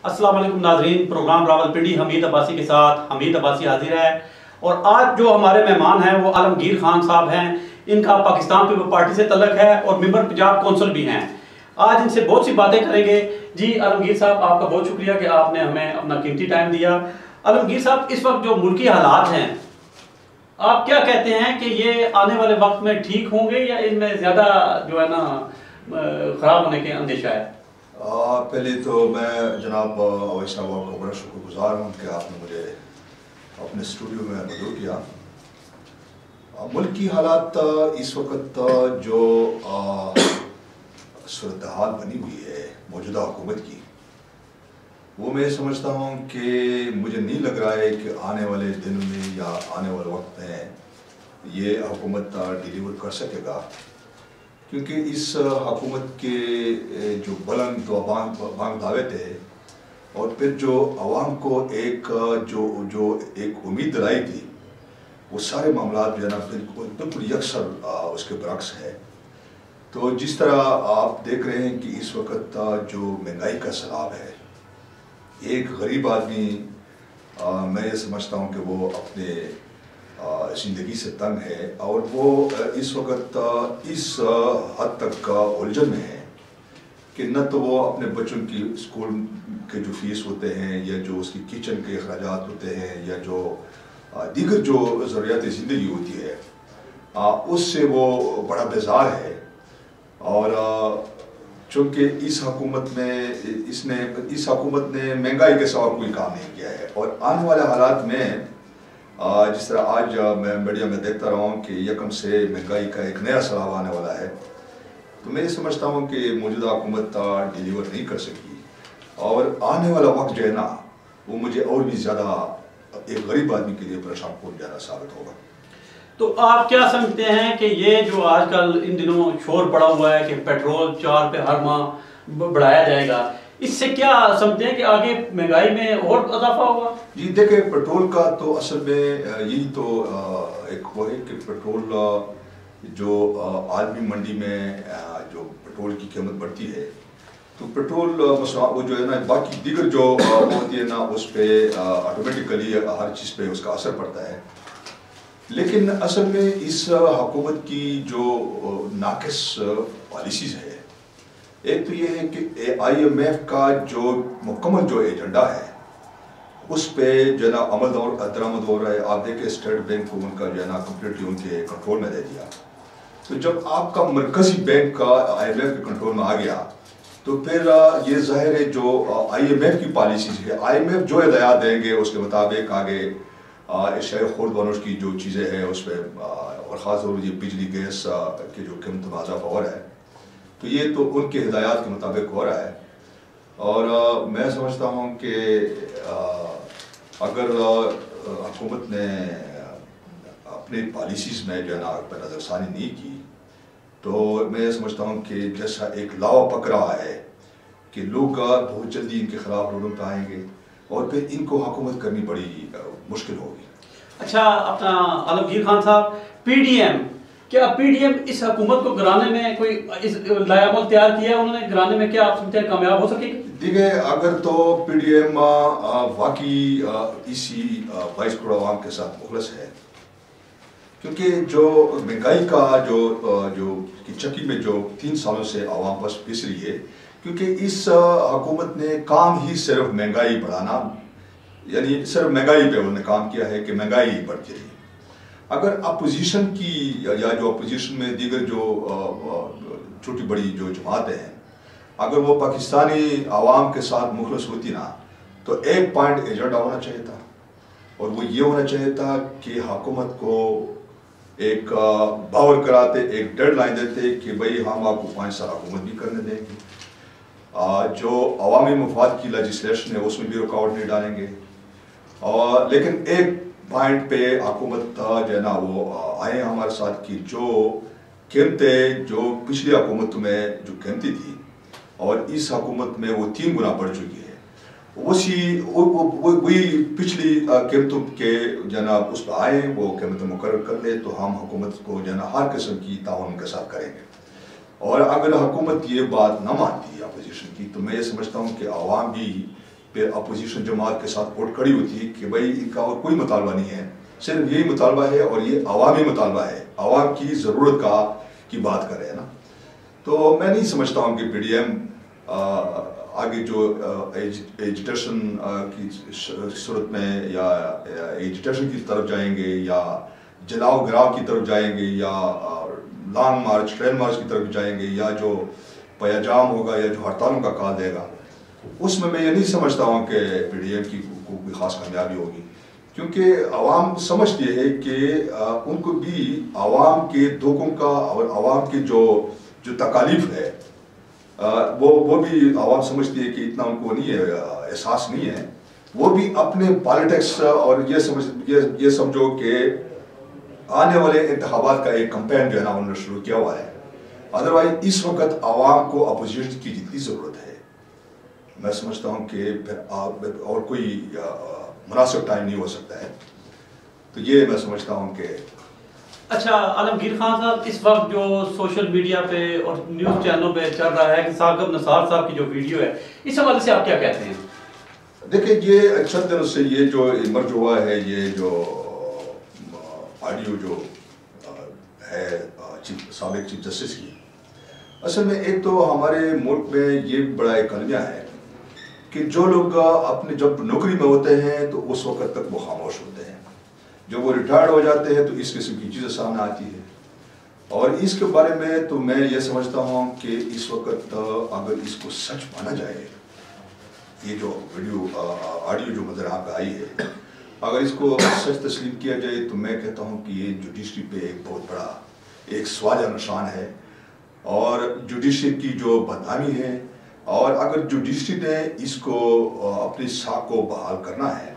अस्सलाम वालेकुम नाज़रीन, प्रोग्राम रावलपिंडी हमीद अब्बासी के साथ हमीद अब्बासी हाजिर है। और आज जो हमारे मेहमान हैं वो आलमगीर खान साहब हैं। इनका पाकिस्तान पीपल्स पार्टी से तल्लुक़ है और मेंबर पंजाब कौंसिल भी हैं। आज इनसे बहुत सी बातें करेंगे। जी आलमगीर साहब, आपका बहुत शुक्रिया कि आपने हमें अपना कीमती टाइम दिया। आलमगीर साहब, इस वक्त जो मुल्की हालात हैं, आप क्या कहते हैं कि ये आने वाले वक्त में ठीक होंगे या इनमें ज़्यादा जो है ना ख़राब होने के अंदेशा है? पहले तो मैं जनाब अवैस साहब का बड़ा शुक्रगुजार हूँ कि आपने मुझे अपने स्टूडियो में मदद किया। मुल्क की हालात इस वक्त जो सूरत हाल बनी हुई है मौजूदा हुकूमत की, वो मैं समझता हूँ कि मुझे नहीं लग रहा है कि आने वाले दिन में या आने वाले वक्त में ये हुकूमत डिलीवर कर सकेगा, क्योंकि इस हुकूमत के जो बुलंद बांग दावे थे और फिर जो आवाम को एक उम्मीद दिलाई थी, वो सारे मामला जो है ना बिल्कुल यकसर उसके बरक्स है। तो जिस तरह आप देख रहे हैं कि इस वक्त जो महंगाई का सैलाब है, एक गरीब आदमी मैं ये समझता हूँ कि वो अपने ज़िंदगी से तंग है और वो इस वक्त इस हद तक उलझन में है कि न तो वो अपने बच्चों की स्कूल के जो फीस होते हैं या जो उसकी किचन के अखराजात होते हैं या जो दीगर जो ज़रूरियात ज़िंदगी होती है, उससे वो बड़ा बेजार है। और चूँकि इस हुकूमत ने महंगाई के सिवा कोई काम नहीं किया है और आने वाले हालात में जिस तरह आज मैं मीडिया में देखता रहा हूँ कि यकम से महंगाई का एक नया सैलाब आने वाला है, तो मैं ये समझता हूँ कि मौजूदा हुकूमत डिलीवर नहीं कर सकी और आने वाला वक्त जो है ना वो मुझे और भी ज़्यादा एक गरीब आदमी के लिए परेशान कौन ज़्यादा साबित होगा। तो आप क्या समझते हैं कि ये जो आजकल इन दिनों शोर पड़ा हुआ है कि पेट्रोल 4 पे हर माह बढ़ाया जाएगा, इससे क्या समझते हैं कि आगे महंगाई में और इजाफा होगा? जी देखिए, पेट्रोल का तो असल में यही तो एक वो है कि पेट्रोल जो आलमी मंडी में जो पेट्रोल की कीमत बढ़ती है, तो पेट्रोल वो जो है ना बाकी दीगर जो होती है ना उस पर ऑटोमेटिकली हर चीज़ पे उसका असर पड़ता है। लेकिन असल में इस हुकूमत की जो नाकिस पॉलिसीज़ है, एक तो ये है कि IMF का जो मुकम्मल जो एजेंडा है उस पे जो है ना अमल और दरामद हो रहा है। आप देखिए स्टेट बैंक को उनका जो है ना कम्प्लीटली उनके कंट्रोल में दे दिया। तो जब आपका मरकजी बैंक का IMF के कंट्रोल में आ गया तो फिर ये जाहिर है जो IMF की पॉलिसीज है, IMF जो हिदायत देंगे उसके मुताबिक आगे एशियाई खुर्द वनोश की जो चीज़ें हैं उस पर और ख़ास तौर पर ये बिजली गैस की जो कीमत में इजाफा हो रहा है, तो ये तो उनके हिदायत के मुताबिक हो रहा है। और मैं समझता हूँ कि अगर हुकूमत ने अपनी पॉलिसीज़ में जो है ना पर नज़रसानी नहीं की, तो मैं समझता हूँ कि जैसा एक लावा पक रहा है कि लोग बहुत जल्दी इनके ख़िलाफ़ रोडों पर आएंगे और फिर इनको हुकूमत करनी बड़ी मुश्किल होगी। अच्छा, अपना आलमगीर खान साहब, PDM, क्या PDM इस हुकूमत को गिराने में कोई इस लायामल तैयार किया है उन्होंने गिराने में? क्या आप समझते हैं कामयाब हो सकेगी? देखिए, अगर तो PDM वाकई इसी 22 करोड़ आवाम के साथ मुखलस है, क्योंकि जो महंगाई का जो चक्की में जो 3 सालों से आवाम बस पिस रही है, क्योंकि इस हुकूमत ने काम ही सिर्फ महंगाई बढ़ाना, यानी सिर्फ महंगाई पे उन्होंने काम किया है कि महंगाई बढ़ती रही। अगर अपोजिशन की या जो अपोजिशन में दीगर जो छोटी बड़ी जो जमातें हैं, अगर वो पाकिस्तानी आवाम के साथ मुखलस होती ना, तो एक पॉइंट एजेंडा होना चाहिए था और वो ये होना चाहिए था कि हुकूमत को एक बावर कराते, एक डेडलाइन देते कि भाई हम आपको 5 साल हुकूमत भी करने देंगे, जो अवामी मफाद की लेजिस्लेशन है उसमें भी रुकावट नहीं डालेंगे। और लेकिन एक पॉइंट पे हुकूमत जो है ना वो आए हमारे साथ की जो कीमतें जो पिछली हुकूमत में जो कीमती थी और इस हुकूमत में वो 3 गुना बढ़ चुकी है, वही पिछली कीमतों के जो है ना उस पर आए, वो कीमतें मुकर्रर कर ले, तो हम हुकूमत को जो है ना हर किस्म की ताउन के साथ करेंगे। और अगर हुकूमत ये बात न मानती अपोजिशन की, तो मैं ये समझता हूँ कि आवाम भी पे अपोजिशन जमात के साथ वोट खड़ी हुई थी कि भाई इनका और कोई मुतालबा नहीं है, सिर्फ यही मुतालबा है और ये अवामी मुतालबा है, अवाम की ज़रूरत की बात कर रहे हैं ना। तो मैं नहीं समझता हूँ कि PDM आगे जो एजिटेशन की सूरत में या एजिटेशन की तरफ जाएंगे या जलाओ गिराव की तरफ जाएंगे या लॉन्ग मार्च ट्रेन मार्च की तरफ जाएंगे या जो पयाजाम होगा या जो हड़तालों का कॉल देगा, उसमें मैं ये नहीं समझता हूँ कि PDM की कोई ख़ास कामयाबी होगी, क्योंकि आवाम समझती है कि उनको भी आवाम के धोखों का और आवाम की जो तकालीफ है वो भी आवाम समझती है कि इतना उनको नहीं है, एहसास नहीं है। वो भी अपने पॉलिटिक्स और ये समझो कि आने वाले इंतखाबात का एक कैंपेन जो है ना उन्होंने शुरू किया हुआ है। अदरवाइज इस वक्त आवाम को अपोजिशन की जितनी ज़रूरत है, मैं समझता हूँ कि फिर और कोई मुनासिब टाइम नहीं हो सकता है। तो ये मैं समझता हूँ कि अच्छा आलमगीर खान साहब, इस वक्त जो सोशल मीडिया पे और न्यूज़ चैनलों पे चल रहा है कि साकिब निसार साहब की जो वीडियो है, इस हवाले से आप क्या कहते हैं? देखिए, ये चंद दिनों से ये जो इमर्ज हुआ है, ये जो ऑडियो जो है साबिक चीफ जस्टिस की, असल में एक तो हमारे मुल्क में ये बड़ा एक कलमिया है कि जो लोग अपने जब नौकरी में होते हैं तो उस वक्त तक वो खामोश होते हैं, जब वो रिटायर्ड हो जाते हैं तो इस किस्म की चीज़ें सामने आती है। और इसके बारे में तो मैं ये समझता हूँ कि इस वक्त अगर इसको सच माना जाए, ये जो वीडियो ऑडियो जो नज़र आपका आई है, अगर इसको सच तस्लीम किया जाए तो मैं कहता हूँ कि ये जुडिशरी पे एक बहुत बड़ा एक सवाल निशान है और जुडिशरी की जो बदनामी है। और अगर जुडिशरी ने इसको अपनी साख को बहाल करना है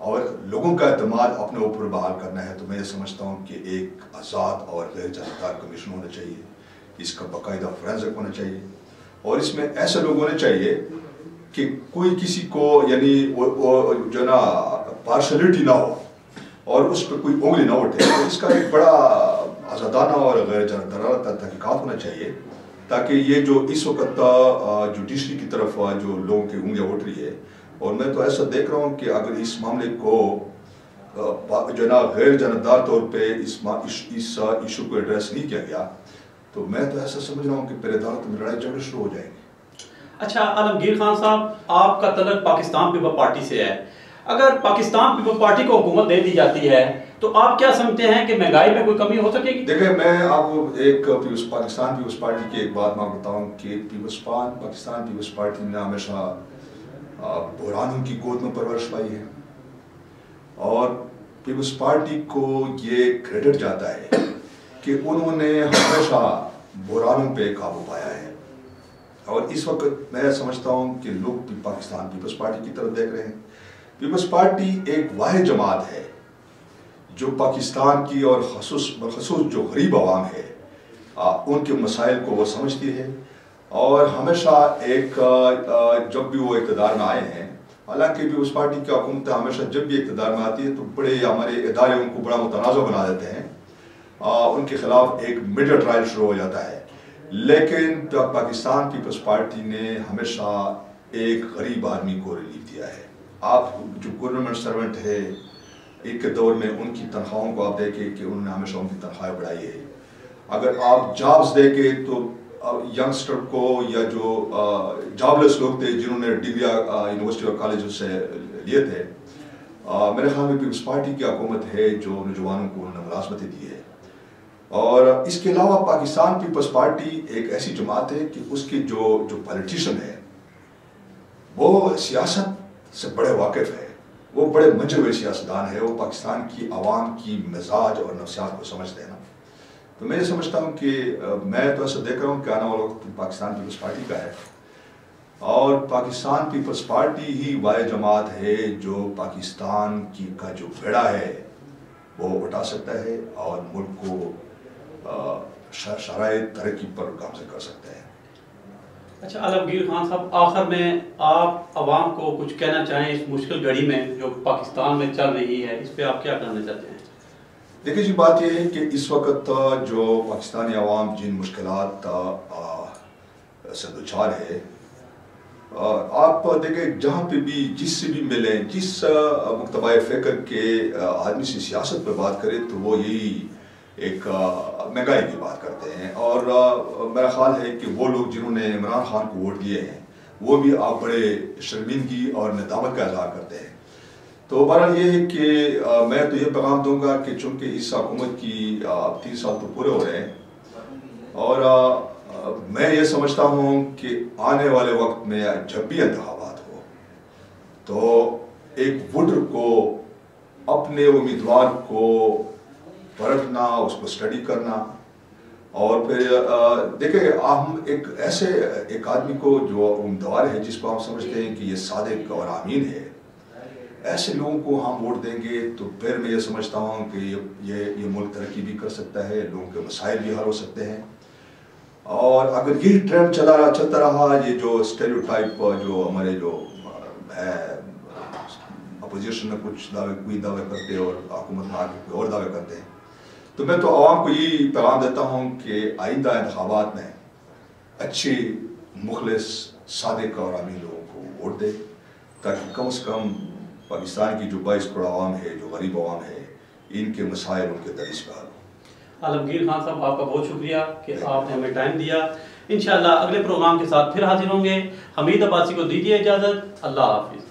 और लोगों का एतमाद अपने ऊपर बहाल करना है, तो मैं ये समझता हूँ कि एक आज़ाद और गैर जानबदार कमीशन होना चाहिए, इसका बाकायदा फोरेंसिक होना चाहिए और इसमें ऐसे लोग होने चाहिए कि कोई किसी को यानी जो ना पार्शलिटी ना हो और उस पर कोई उंगली ना उठे। तो इसका एक बड़ा आज़ादाना और गैर जानबदार तहकीकात होना चाहिए, ताकि ये जो इस वक्त जुडिशरी की तरफ जो लोगों की उंगलियां उठ रही है, और मैं तो ऐसा देख रहा हूँ कि अगर इस मामले को जो ना गैर जानबदार तौर पे इस इशू को एड्रेस नहीं किया गया, तो मैं तो ऐसा समझ रहा हूँ कि फिर अदालत में लड़ाई झगड़े शुरू हो जाएंगे। अच्छा आलमगीर खान साहब, आपका तल्लुक पाकिस्तान पीपल पार्टी से है। अगर पाकिस्तान पीपल पार्टी को हुकूमत दे दी जाती है तो आप क्या समझते हैं कि महंगाई में कोई कमी हो सकेगी? देखिए, मैं आपको एक पाकिस्तान पीपल्स पार्टी की एक बात मैं बताऊं कि पाकिस्तान पीपल्स पार्टी ने हमेशा बुरानों की गोद में परवरिश पाई है और पीपल्स पार्टी को ये क्रेडिट जाता है कि उन्होंने हमेशा बुरानों पे काबू पाया है। और इस वक्त मैं समझता हूँ कि लोग भी पाकिस्तान पीपल्स पार्टी की तरफ देख रहे हैं। पीपल्स पार्टी एक वाहिद जमात है जो पाकिस्तान की और खसूस जो गरीब आवाम है उनके मसाइल को वो समझती है और हमेशा एक जब भी वो इक़्तिदार में आए हैं, हालांकि भी उस पार्टी की हुकूमत हमेशा जब भी इक़्तिदार में आती है तो बड़े हमारे इदारे उनको बड़ा मुतनाज़ बना देते हैं, उनके खिलाफ एक मीडिया ट्रायल शुरू हो जाता है। लेकिन पाकिस्तान पीपल्स पार्टी ने हमेशा एक गरीब आदमी को रिलीफ दिया है। आप जो गवर्नमेंट सर्वेंट है, एक के दौर में उनकी तनख्वाहों को आप देखें कि उन्होंने हमेशा उनकी तनख्वाहें बढ़ाई है। अगर आप जॉब्स देखें तो यंगस्टर को या जो जॉबलेस लोग थे जिन्होंने डिग्रियाँ यूनिवर्सिटी और कॉलेजों से लिए थे, मेरे ख्याल में पीपल्स पार्टी की हुकूमत है जो नौजवानों को उन्होंने मुलाजमतें दी है। और इसके अलावा पाकिस्तान पीपल्स पार्टी एक ऐसी जमात है कि उसके जो पॉलिटिशियन है वो सियासत से बड़े वाकिफ़ है, वो बड़े मंजे हुए सियासतदान है, वो पाकिस्तान की आवाम की मिजाज और नफ्सियात को समझते हैं ना। तो मैं ये समझता हूँ कि मैं तो ऐसा देख रहा हूँ कि आने वाला वक्त पाकिस्तान पीपल्स पार्टी का है और पाकिस्तान पीपल्स पार्टी ही वाहिद जमात है जो पाकिस्तान का जो बेड़ा है वो उठा सकता है और मुल्क को शराइत तरक्की पर गामज़न कर सकता है। अच्छा आलमगीर खान साहब, आखिर में आप आवाम को कुछ कहना चाहें इस मुश्किल घड़ी में जो पाकिस्तान में चल रही है, इस पे आप क्या कहना चाहते हैं? देखिए जी, बात यह है कि इस वक्त जो पाकिस्तानी आवाम जिन मुश्किलात से दुचार है آپ دیکھیں جہاں پہ بھی جس سے بھی ملیں، جس مکتبہ فکر کے آدمی سے سیاست پر بات کرے تو وہ یہی ایک مہنگائی کی بات کرتے ہیں، اور میرا خیال ہے کہ وہ لوگ جنہوں نے عمران خان کو ووٹ دیے ہیں وہ بھی آپ بڑے شرمندگی اور ندامت کا اظہار کرتے ہیں۔ تو بہرحال یہ ہے کہ میں تو یہ پیغام دوں گا کہ چونکہ اس حکومت کی 3 سال تو پورے ہو رہے ہیں، اور میں یہ سمجھتا ہوں کہ آنے والے وقت میں جب بھی انتخابات ہو تو ایک ووٹر کو اپنے امیدوار کو پرکھنا، اس کو اسٹڈی کرنا، اور پھر دیکھیں ہم ایک ایسے ایک آدمی کو جو امیدوار ہے جس کو ہم سمجھتے ہیں کہ یہ صادق اور امین ہے، ایسے لوگوں کو ہم ووٹ دیں گے تو پھر میں یہ سمجھتا ہوں کہ یہ ملک ترقی بھی کر سکتا ہے، لوگوں کے مسائل بھی حل ہو سکتے ہیں۔ اور اگر یہ ٹرینڈ چلتا رہا، یہ جو اسٹیریوٹائپ جو ہمارے جو ہے اپوزیشن میں کچھ کوئی دعوے کرتے اور حکومت میں آگے کوئی اور دعوے کرتے ہیں، تو میں تو عوام کو یہی پیغام دیتا ہوں کہ آئندہ انتخابات میں اچھے مخلص صادق اور امین لوگوں کو ووٹ دے، تاکہ کم از کم پاکستان کی جو 22 کروڑ عوام ہے، جو غریب عوام ہے، ان کے مسائل ان کے دریس پہ حل ہو۔ عالمگیر خان صاحب، آپ کا بہت شکریہ کہ آپ نے ہمیں ٹائم دیا۔ انشاءاللہ اگلے پروگرام کے ساتھ پھر حاضر ہوں گے۔ حمید عباسی کو دیجیے اجازت۔ اللہ حافظ۔